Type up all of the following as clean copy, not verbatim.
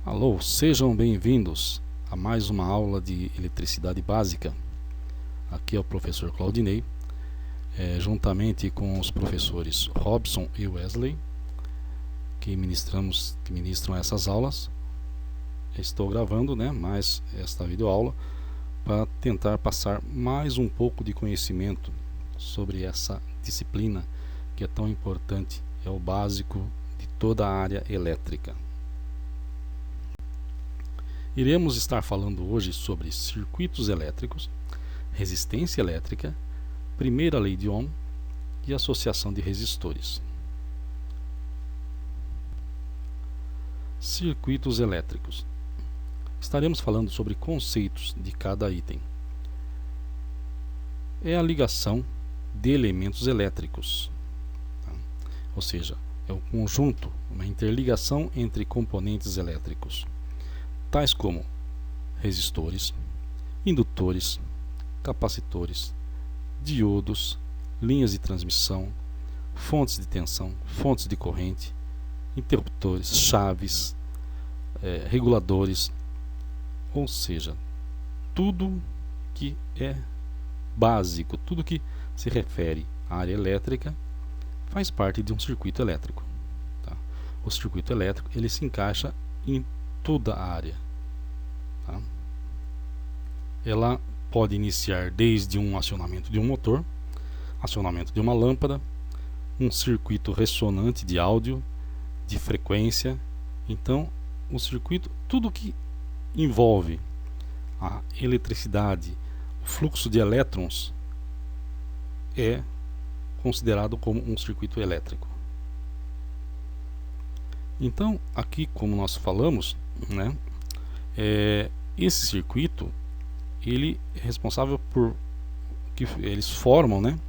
Alô, sejam bem-vindos a mais uma aula de eletricidade básica. Aqui é o professor Claudinei, juntamente com os professores Robson e Wesley, que ministram essas aulas. Estou gravando, mais esta videoaula para tentar passar mais um pouco de conhecimento sobre essa disciplina que é tão importante, é o básico de toda a área elétrica. Iremos estar falando hoje sobre circuitos elétricos, resistência elétrica, primeira lei de Ohm e associação de resistores. Circuitos elétricos. Estaremos falando sobre conceitos de cada item. É a ligação de elementos elétricos, ou seja, é o conjunto, uma interligação entre componentes elétricos, tais como resistores, indutores, capacitores, diodos, linhas de transmissão, fontes de tensão, fontes de corrente, interruptores, chaves, reguladores, ou seja, tudo que é básico, tudo que se refere à área elétrica faz parte de um circuito elétrico. Tá? O circuito elétrico ele se encaixa em toda a área. Tá? Ela pode iniciar desde um acionamento de um motor, acionamento de uma lâmpada, um circuito ressonante de áudio, de frequência. Então, o circuito, tudo que envolve a eletricidade, o fluxo de elétrons, é considerado como um circuito elétrico. Então, aqui, como nós falamos, esse circuito ele é responsável por que eles formam,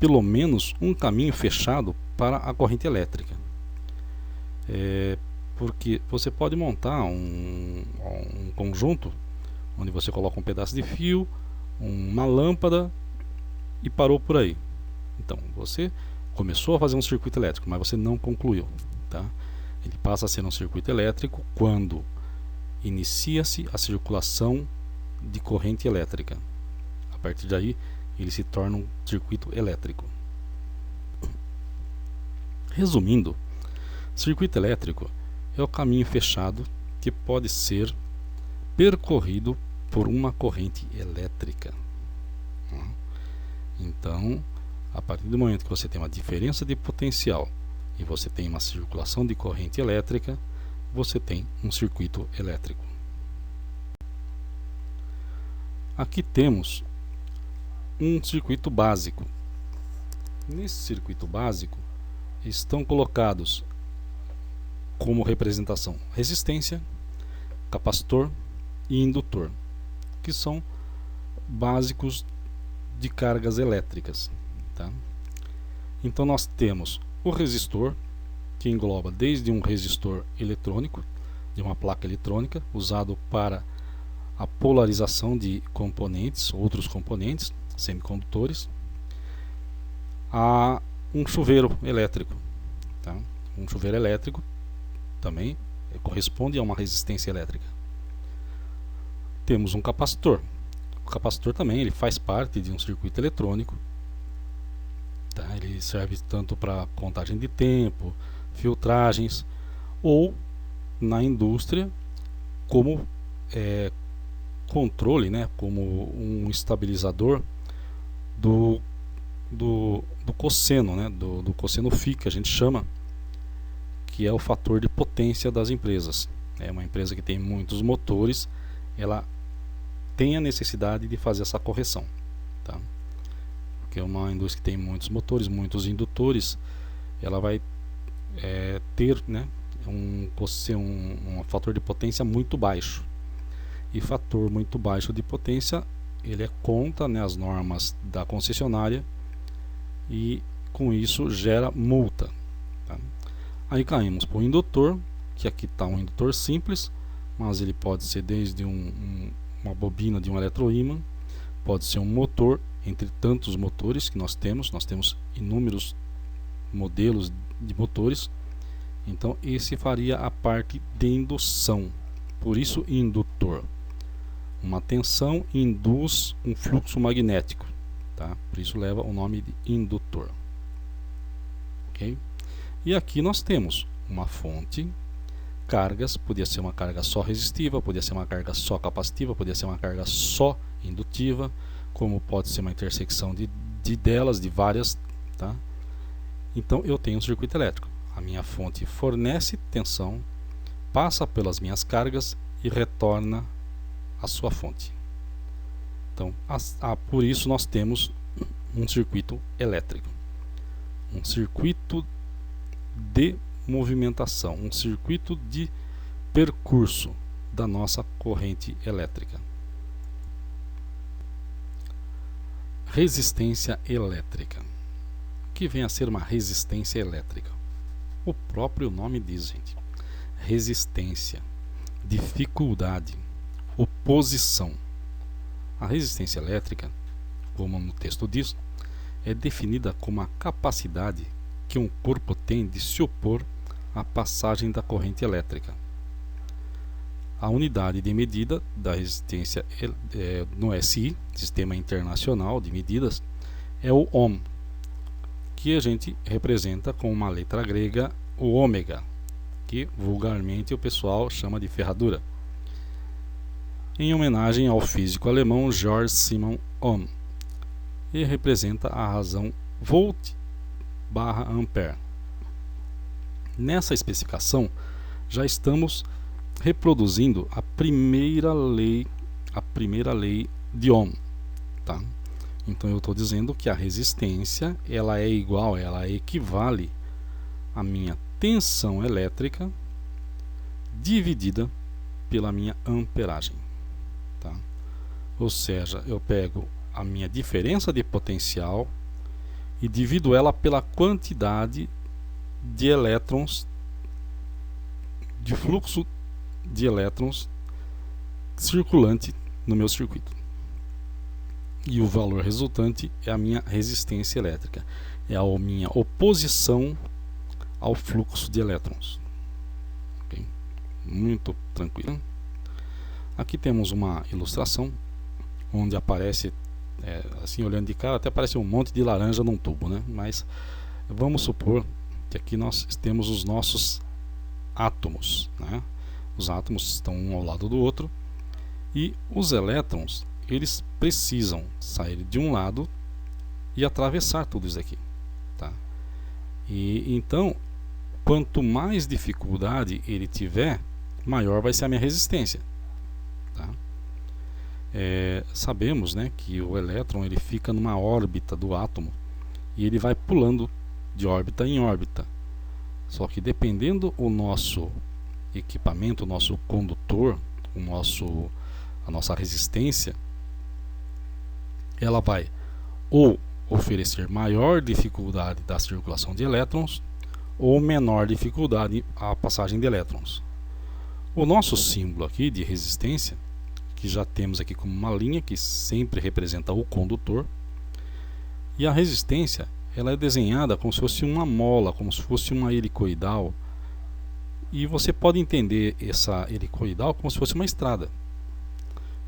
pelo menos um caminho fechado para a corrente elétrica. Porque você pode montar um conjunto onde você coloca um pedaço de fio, uma lâmpada e parou por aí. Então, você começou a fazer um circuito elétrico, mas você não concluiu. Tá? Ele passa a ser um circuito elétrico quando inicia-se a circulação de corrente elétrica. A partir daí, ele se torna um circuito elétrico. Resumindo, circuito elétrico é o caminho fechado que pode ser percorrido por uma corrente elétrica. Então, a partir do momento que você tem uma diferença de potencial e você tem uma circulação de corrente elétrica, você tem um circuito elétrico. Aqui temos um circuito básico. Nesse circuito básico estão colocados como representação resistência, capacitor e indutor, que são básicos de cargas elétricas. Tá? Então nós temos o resistor, que engloba desde um resistor eletrônico, de uma placa eletrônica, usado para a polarização de componentes, outros componentes, semicondutores, a um chuveiro elétrico. Tá? Um chuveiro elétrico também corresponde a uma resistência elétrica. Temos um capacitor. O capacitor também ele faz parte de um circuito eletrônico. Tá? Ele serve tanto para contagem de tempo, filtragens, ou na indústria como controle, como um estabilizador do cosseno, do cosseno φ, que a gente chama, que é o fator de potência das empresas. É uma empresa que tem muitos motores, ela tem a necessidade de fazer essa correção. Tá? Porque é uma indústria que tem muitos motores, muitos indutores, ela vai ter um fator de potência muito baixo. E fator muito baixo de potência, ele é contra as normas da concessionária e com isso gera multa. Tá? Aí caímos para o indutor, que aqui está um indutor simples, mas ele pode ser desde uma bobina de um eletroímã, pode ser um motor, entre tantos motores que nós temos inúmeros modelos de motores, Então esse faria a parte de indução, por isso indutor. Uma tensão induz um fluxo magnético, tá? Por isso leva o nome de indutor. Ok? E aqui nós temos uma fonte, cargas, podia ser uma carga só resistiva, podia ser uma carga só capacitiva, podia ser uma carga só indutiva, como pode ser uma intersecção de delas, de várias, tá? Então eu tenho um circuito elétrico. A minha fonte fornece tensão, passa pelas minhas cargas e retorna à sua fonte. Então, por isso nós temos um circuito elétrico, um circuito de movimentação, um circuito de percurso da nossa corrente elétrica. Resistência elétrica. O que vem a ser uma resistência elétrica? O próprio nome diz, gente. Resistência, dificuldade, oposição. A resistência elétrica, como no texto diz, é definida como a capacidade que um corpo tem de se opor à passagem da corrente elétrica. A unidade de medida da resistência no SI, Sistema Internacional de Medidas, é o ohm, que a gente representa com uma letra grega, o ômega, que vulgarmente o pessoal chama de ferradura, em homenagem ao físico alemão Georg Simon Ohm, e representa a razão volt/ampere. Nessa especificação já estamos reproduzindo a primeira lei de Ohm, tá? Então eu estou dizendo que a resistência ela é igual, ela equivale à minha tensão elétrica dividida pela minha amperagem, tá? Ou seja, eu pego a minha diferença de potencial e divido ela pela quantidade de elétrons, de fluxo de elétrons circulante no meu circuito. E o valor resultante é a minha resistência elétrica, é a minha oposição ao fluxo de elétrons. Okay? Muito tranquilo. Aqui temos uma ilustração onde aparece, assim olhando de cara, até parece um monte de laranja num tubo, né? Mas vamos supor que aqui nós temos os nossos átomos, né? Os átomos estão um ao lado do outro e os elétrons, eles precisam sair de um lado e atravessar tudo isso aqui, tá? E então, quanto mais dificuldade ele tiver, maior vai ser a minha resistência, tá? Sabemos, né, que o elétron ele fica numa órbita do átomo e ele vai pulando de órbita em órbita. Só que dependendo o nosso equipamento, o nosso condutor, a nossa resistência, ela vai ou oferecer maior dificuldade da circulação de elétrons ou menor dificuldade à passagem de elétrons. O nosso símbolo aqui de resistência, que já temos aqui como uma linha que sempre representa o condutor, e a resistência ela é desenhada como se fosse uma mola, como se fosse uma helicoidal, e você pode entender essa helicoidal como se fosse uma estrada.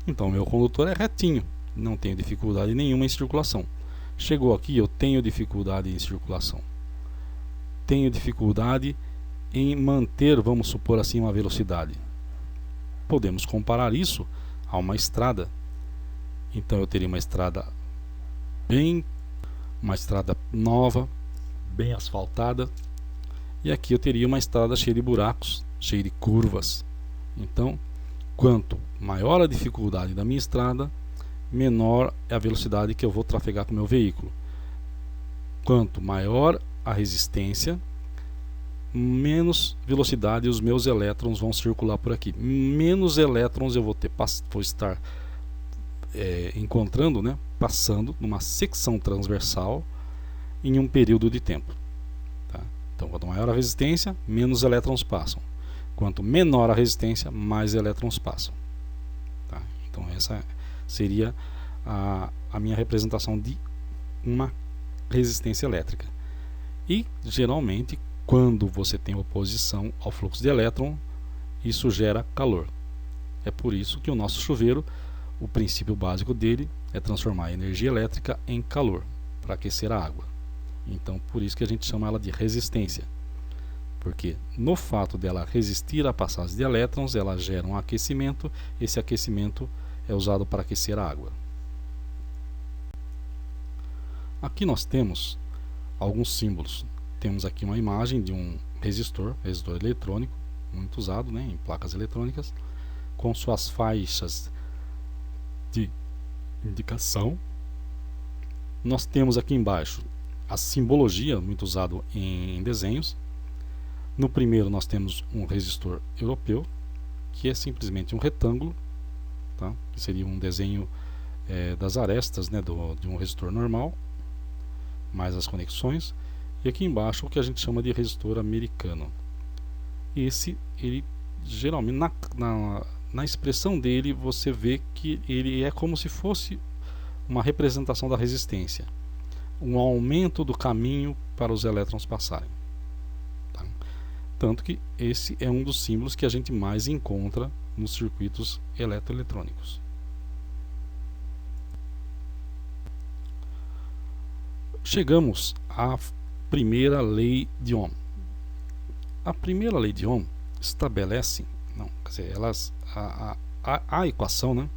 Então o meu condutor é retinho, não tenho dificuldade nenhuma em circulação. Chegou aqui, eu tenho dificuldade em circulação, tenho dificuldade em manter, vamos supor assim, uma velocidade. Podemos comparar isso a uma estrada. Então eu teria uma estrada nova, bem asfaltada, e aqui eu teria uma estrada cheia de buracos, cheia de curvas. Então, quanto maior a dificuldade da minha estrada, menor é a velocidade que eu vou trafegar com o meu veículo. Quanto maior a resistência, menos velocidade os meus elétrons vão circular por aqui. Menos elétrons eu vou estar encontrando, né, passando numa secção transversal em um período de tempo. Tá? Então, quanto maior a resistência, menos elétrons passam. Quanto menor a resistência, mais elétrons passam. Tá? Então, essa seria a minha representação de uma resistência elétrica. E, geralmente, quando você tem oposição ao fluxo de elétron, isso gera calor. É por isso que o nosso chuveiro, o princípio básico dele é transformar a energia elétrica em calor para aquecer a água. Então, por isso que a gente chama ela de resistência, porque no fato dela resistir à passagem de elétrons, ela gera um aquecimento. Esse aquecimento é usado para aquecer a água. Aqui nós temos alguns símbolos. Temos aqui uma imagem de um resistor eletrônico, muito usado, né, em placas eletrônicas, com suas faixas de indicação. Nós temos aqui embaixo a simbologia, muito usado em desenhos. No primeiro nós temos um resistor europeu, que é simplesmente um retângulo, tá? Que seria um desenho das arestas, né, de um resistor normal, mais as conexões. E aqui embaixo o que a gente chama de resistor americano. Esse, ele geralmente na expressão dele você vê que ele é como se fosse uma representação da resistência, um aumento do caminho para os elétrons passarem, tá? Tanto que esse é um dos símbolos que a gente mais encontra nos circuitos eletroeletrônicos. Chegamos à primeira lei de Ohm. A primeira lei de Ohm estabelece, a equação, né,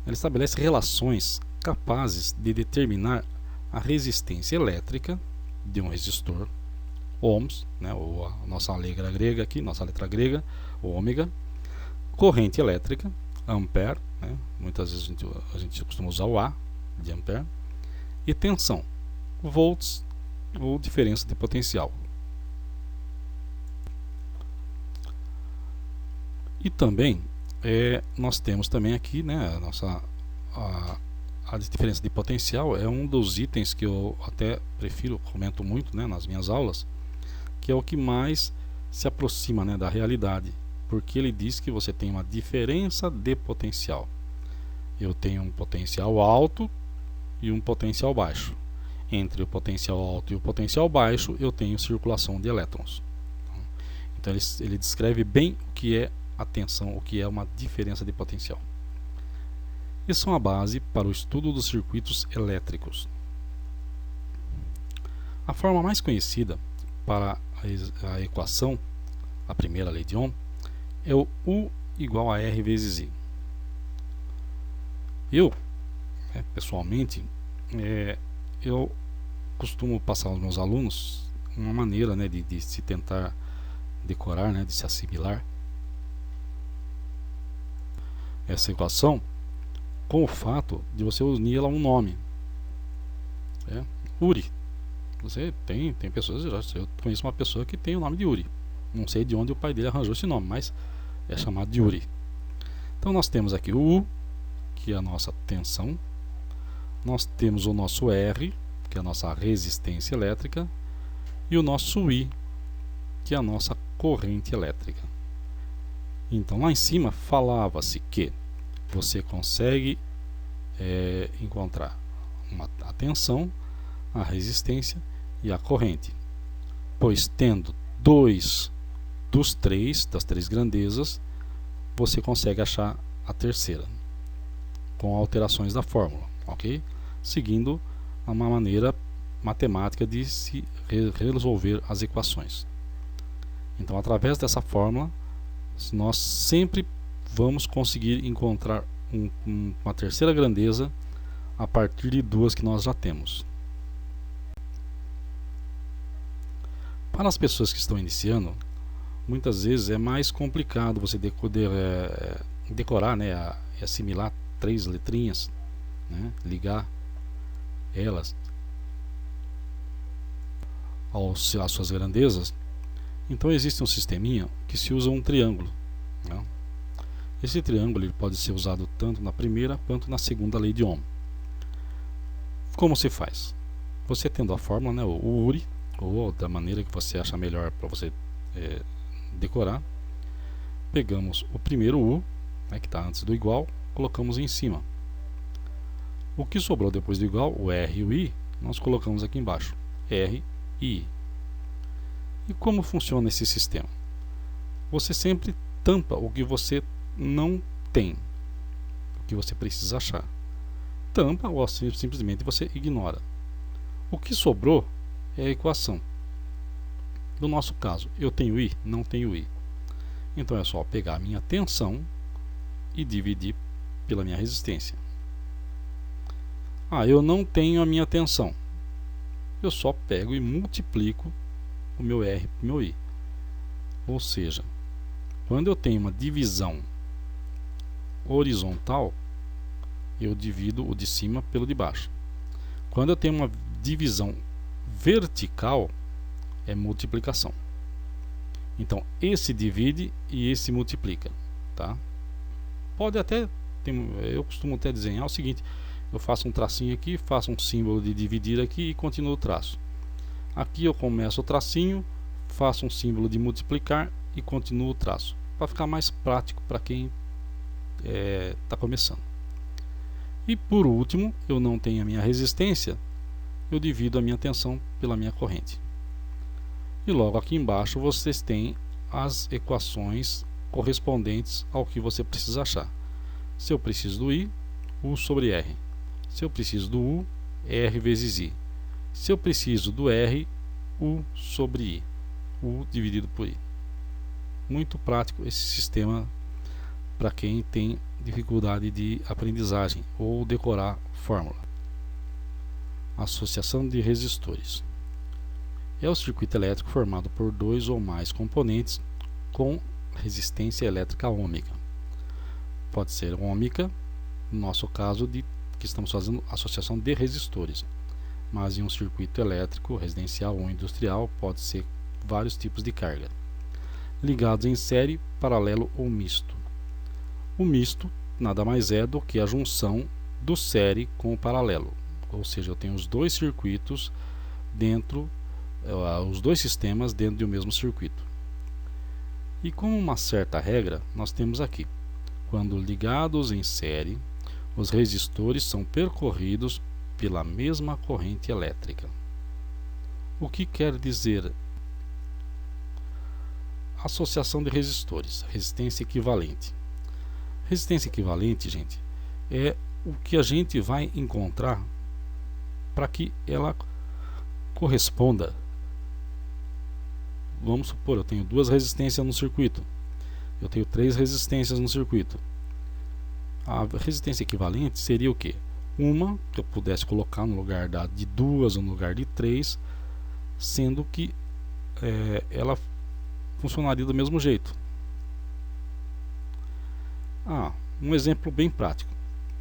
ela estabelece relações capazes de determinar a resistência elétrica de um resistor, ohms, né, ou a nossa letra grega aqui, ômega, corrente elétrica, ampere, né, muitas vezes a gente costuma usar o A de ampere, e tensão, volts, ou diferença de potencial. E também nós temos também aqui, né, a diferença de potencial é um dos itens que eu até comento muito, né, nas minhas aulas, que é o que mais se aproxima, né, da realidade, porque ele diz que você tem uma diferença de potencial. Eu tenho um potencial alto e um potencial baixo. Entre o potencial alto e o potencial baixo eu tenho circulação de elétrons. Então ele descreve bem o que é a tensão, o que é uma diferença de potencial. E são a base para o estudo dos circuitos elétricos. A forma mais conhecida para a equação, a primeira lei de Ohm, é o U igual a R vezes I. Eu, pessoalmente, eu costumo passar aos meus alunos uma maneira, né, de se tentar decorar, né, de se assimilar essa equação com o fato de você unir ela a um nome. Uri. Você tem pessoas, eu conheço uma pessoa que tem o nome de Uri. Não sei de onde o pai dele arranjou esse nome, mas é chamado de Uri. Então nós temos aqui o U, que é a nossa tensão. Nós temos o nosso R, que é a nossa resistência elétrica, e o nosso I, que é a nossa corrente elétrica. Então lá em cima falava-se que você consegue encontrar a tensão, a resistência e a corrente, pois tendo dois das três grandezas, você consegue achar a terceira com alterações da fórmula, ok? Seguindo uma maneira matemática de se resolver as equações. Então, através dessa fórmula, nós sempre vamos conseguir encontrar uma terceira grandeza a partir de duas que nós já temos. Para as pessoas que estão iniciando, muitas vezes é mais complicado você decorar, né, e assimilar três letrinhas, né, ligar elas às suas grandezas. Então existe um sisteminha que se usa um triângulo, né? Esse triângulo ele pode ser usado tanto na primeira quanto na segunda lei de Ohm. Como se faz? Você tendo a fórmula, né, o Uri, ou da maneira que você acha melhor para você decorar, pegamos o primeiro U, né, que está antes do igual, colocamos em cima. O que sobrou depois do igual, o R e o I, nós colocamos aqui embaixo, R e I. E como funciona esse sistema? Você sempre tampa o que você não tem, o que você precisa achar. Tampa ou simplesmente você ignora. O que sobrou é a equação. No nosso caso, eu tenho I? Não tenho I. Então é só pegar a minha tensão e dividir pela minha resistência. Eu não tenho a minha tensão. Eu só pego e multiplico o meu R para o meu I. Ou seja, quando eu tenho uma divisão horizontal, eu divido o de cima pelo de baixo. Quando eu tenho uma divisão vertical, é multiplicação. Então, esse divide e esse multiplica, tá? Pode até, eu costumo até desenhar o seguinte: eu faço um tracinho aqui, faço um símbolo de dividir aqui e continuo o traço. Aqui eu começo o tracinho, faço um símbolo de multiplicar e continuo o traço, para ficar mais prático para quem está começando. E por último, eu não tenho a minha resistência, eu divido a minha tensão pela minha corrente. E logo aqui embaixo vocês têm as equações correspondentes ao que você precisa achar. Se eu preciso do I, U sobre R. Se eu preciso do U, R vezes I. Se eu preciso do R, U sobre I. U dividido por I. Muito prático esse sistema para quem tem dificuldade de aprendizagem ou decorar fórmula. Associação de resistores. É o circuito elétrico formado por dois ou mais componentes com resistência elétrica ômica. Pode ser ômica, no nosso caso que estamos fazendo associação de resistores, mas em um circuito elétrico residencial ou industrial pode ser vários tipos de carga, ligados em série, paralelo ou misto. O misto nada mais é do que a junção do série com o paralelo, ou seja, eu tenho os dois circuitos dentro, os dois sistemas dentro de um mesmo circuito. E com uma certa regra, nós temos aqui: quando ligados em série, os resistores são percorridos pela mesma corrente elétrica. O que quer dizer associação de resistores? Resistência equivalente. Resistência equivalente, gente, é o que a gente vai encontrar para que ela corresponda. Vamos supor, eu tenho duas resistências no circuito, eu tenho três resistências no circuito. A resistência equivalente seria o quê? Uma que eu pudesse colocar no lugar de duas ou no lugar de três, sendo que ela funcionaria do mesmo jeito. Um exemplo bem prático: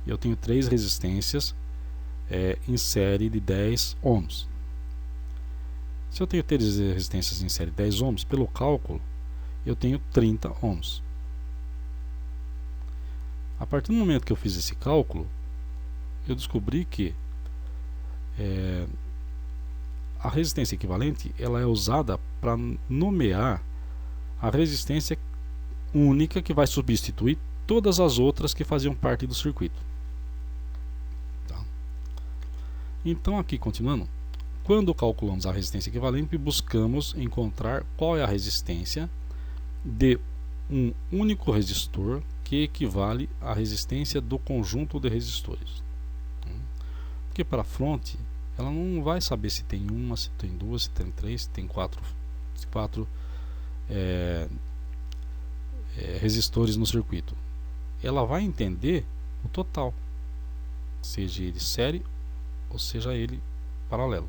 eu tenho três resistências em série de 10 ohms. Se eu tenho três resistências em série de 10 ohms, pelo cálculo eu tenho 30 ohms. A partir do momento que eu fiz esse cálculo, eu descobri que a resistência equivalente ela é usada para nomear a resistência única que vai substituir todas as outras que faziam parte do circuito. Tá? Então, aqui continuando, quando calculamos a resistência equivalente, buscamos encontrar qual é a resistência de um único resistor que equivale à resistência do conjunto de resistores. Porque para a fronte, ela não vai saber se tem uma, se tem duas, se tem três, se tem quatro resistores no circuito. Ela vai entender o total, seja ele série ou seja ele paralelo.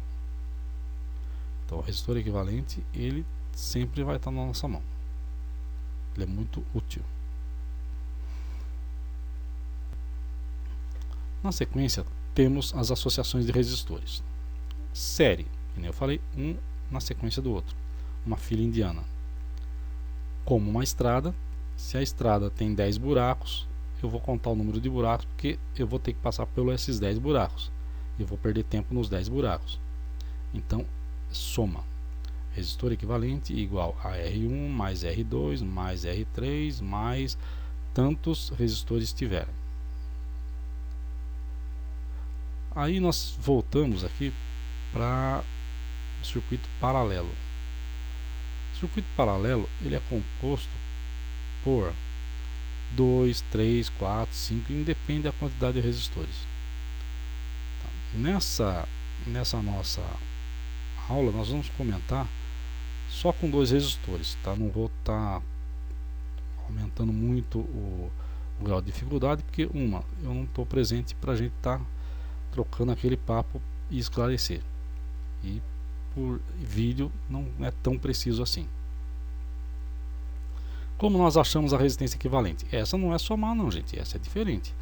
Então o resistor equivalente ele sempre vai estar na nossa mão. Ele é muito útil. Na sequência temos as associações de resistores. Série, como eu falei, um na sequência do outro, uma fila indiana. Como uma estrada, se a estrada tem 10 buracos, eu vou contar o número de buracos, porque eu vou ter que passar por esses 10 buracos. Eu vou perder tempo nos 10 buracos. Então, soma. Resistor equivalente igual a R1 mais R2 mais R3 mais tantos resistores tiverem. Aí nós voltamos aqui para o circuito paralelo. circuito paralelo ele é composto por 2, 3, 4, 5, independe da quantidade de resistores. Nessa nossa aula nós vamos comentar só com 2 resistores, tá? Não vou estar aumentando muito o grau de dificuldade, porque eu não estou presente para a gente estar trocando aquele papo e esclarecer, e por vídeo não é tão preciso assim. Como nós achamos a resistência equivalente? Essa não é somar não, gente, essa é diferente.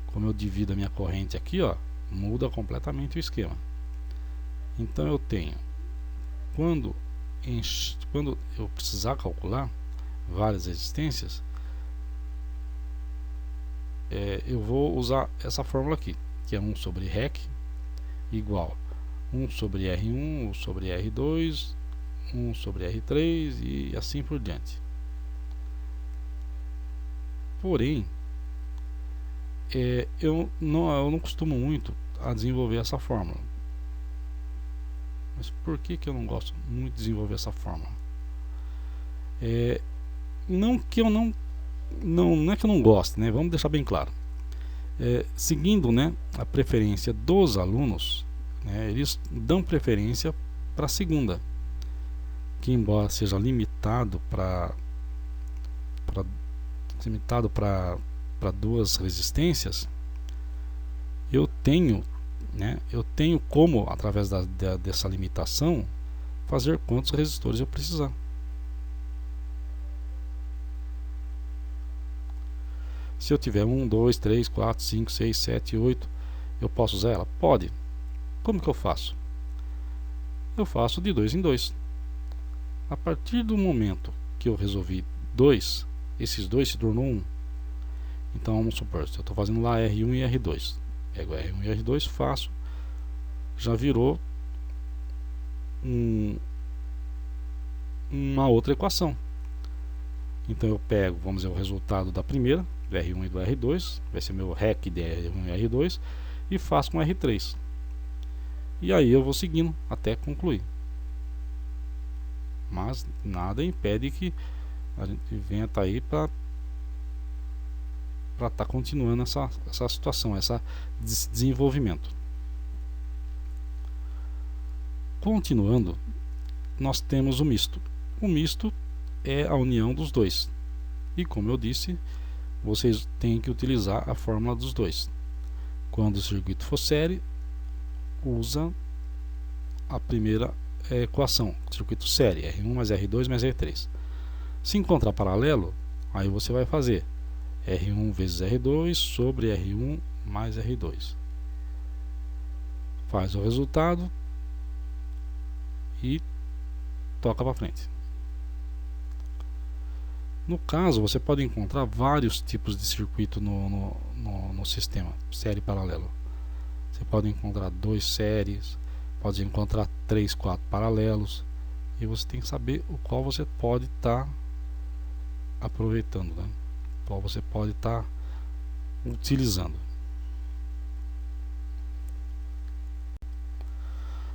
Como eu divido a minha corrente aqui, ó, muda completamente o esquema. Então eu tenho, quando eu precisar calcular várias resistências, eu vou usar essa fórmula aqui, que é 1 sobre REC igual 1 sobre R1, 1 sobre R2, 1 sobre R3 e assim por diante. Porém, eu não costumo muito a desenvolver essa fórmula. Mas por que eu não gosto muito de desenvolver essa fórmula? Não que eu não é que eu não goste, né? Vamos deixar bem claro. Seguindo, né, a preferência dos alunos, né, eles dão preferência para a segunda, que embora seja limitado para 2 resistências, eu tenho como, através dessa limitação, fazer quantos resistores eu precisar. Se eu tiver 1, 2, 3, 4, 5, 6, 7, 8, eu posso usar ela? Pode. Como que eu faço? Eu faço de 2 em 2. A partir do momento que eu resolvi 2, esses 2 se tornou 1. Então vamos supor, se eu estou fazendo lá R1 e R2, pego R1 e R2, faço, já virou uma outra equação. Então eu pego, vamos dizer, o resultado da primeira, do R1 e do R2, vai ser meu REC de R1 e R2, e faço com R3. E aí eu vou seguindo até concluir. Mas nada impede que a gente venha aí para estar continuando essa situação, esse desenvolvimento. Continuando, nós temos o misto. O misto é a união dos 2. E como eu disse, vocês têm que utilizar a fórmula dos 2. Quando o circuito for série, usa a primeira equação, circuito série, R1 mais R2 mais R3. Se encontrar paralelo, aí você vai fazer R1 vezes R2 sobre R1 mais R2. Faz o resultado e toca para frente. No caso, você pode encontrar vários tipos de circuito no sistema série paralelo. Você pode encontrar 2 séries, pode encontrar 3, 4 paralelos, e você tem que saber o qual você pode estar aproveitando, né? Qual você pode estar utilizando.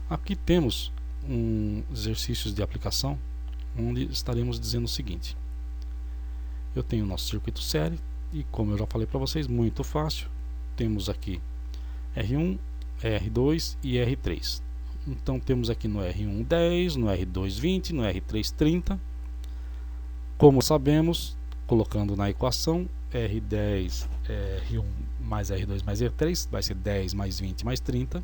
Aqui temos exercícios de aplicação, onde estaremos dizendo o seguinte: eu tenho o nosso circuito série, e como eu já falei para vocês, muito fácil, temos aqui R1, R2 e R3. Então temos aqui no R1 10, no R2 20, no R3 30. Como sabemos, colocando na equação, R10, R1 mais R2 mais R3 vai ser 10 mais 20 mais 30,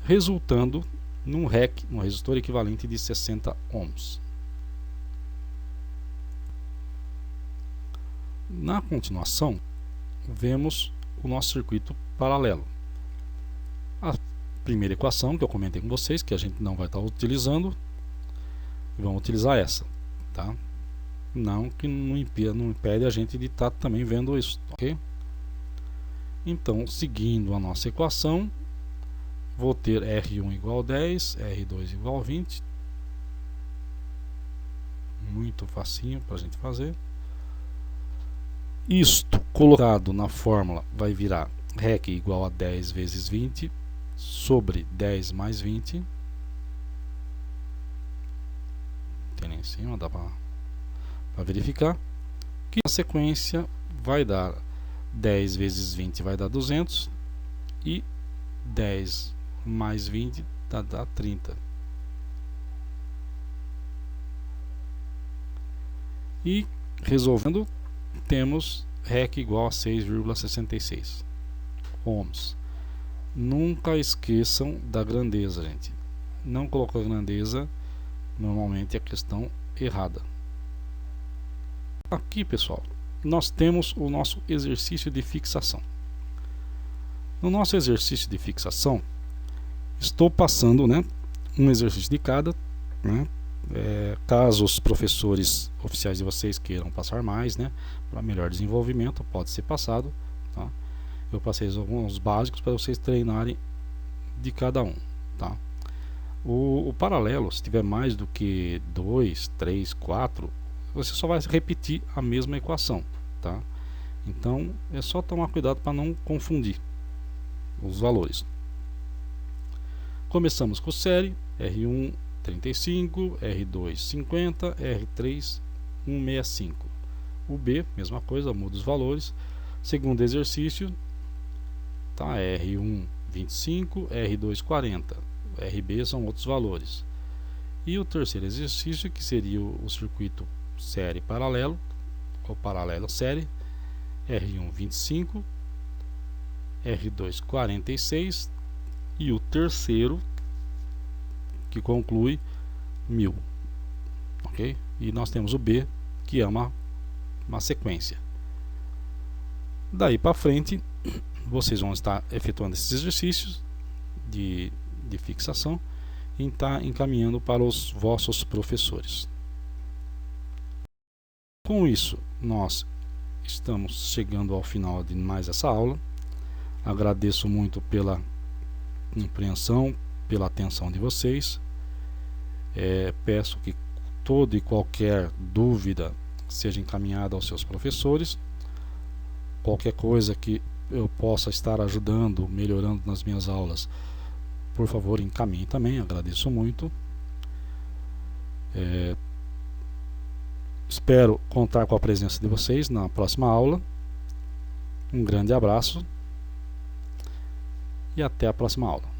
resultando num REC, um resistor equivalente de 60 ohms. Na continuação, vemos o nosso circuito paralelo. A primeira equação que eu comentei com vocês, que a gente não vai estar utilizando, vamos utilizar essa, tá? Não que não impede a gente de estar também vendo isso, ok? Então, seguindo a nossa equação, vou ter R1 igual a 10, R2 igual a 20. Muito facinho para a gente fazer. Isto colocado na fórmula vai virar REC igual a 10 vezes 20 sobre 10 mais 20. cima, dá para verificar que a sequência vai dar 10 vezes 20 vai dar 200 e 10 mais 20 dá 30. E resolvendo, temos REC igual a 6,66 ohms. Nunca esqueçam da grandeza, gente. Não colocar grandeza, normalmente é a questão errada. Aqui, pessoal, nós temos o nosso exercício de fixação. No nosso exercício de fixação, estou passando, né, um exercício de cada, né, caso os professores oficiais de vocês queiram passar mais, né, para melhor desenvolvimento, pode ser passado, tá? Eu passei alguns básicos para vocês treinarem de cada um, tá? O paralelo, se tiver mais do que 2, 3, 4, você só vai repetir a mesma equação, tá? Então é só tomar cuidado para não confundir os valores. Começamos com série R1 35, R2 50, R3 165. O B, mesma coisa, muda os valores. Segundo exercício, tá, R1 25, R2 40. RB são outros valores. E o terceiro exercício, que seria o circuito série paralelo, ou paralelo série, R1 25, R2 46 e o terceiro que conclui 1000, ok? E nós temos o B, que é uma sequência. Daí para frente, vocês vão estar efetuando esses exercícios de fixação e estar encaminhando para os vossos professores. Com isso, nós estamos chegando ao final de mais essa aula. Agradeço muito pela compreensão, pela atenção de vocês. Peço que toda e qualquer dúvida seja encaminhada aos seus professores. Qualquer coisa que eu possa estar ajudando, melhorando nas minhas aulas, por favor, encaminhe também. Agradeço muito. Espero contar com a presença de vocês na próxima aula. Um grande abraço e até a próxima aula.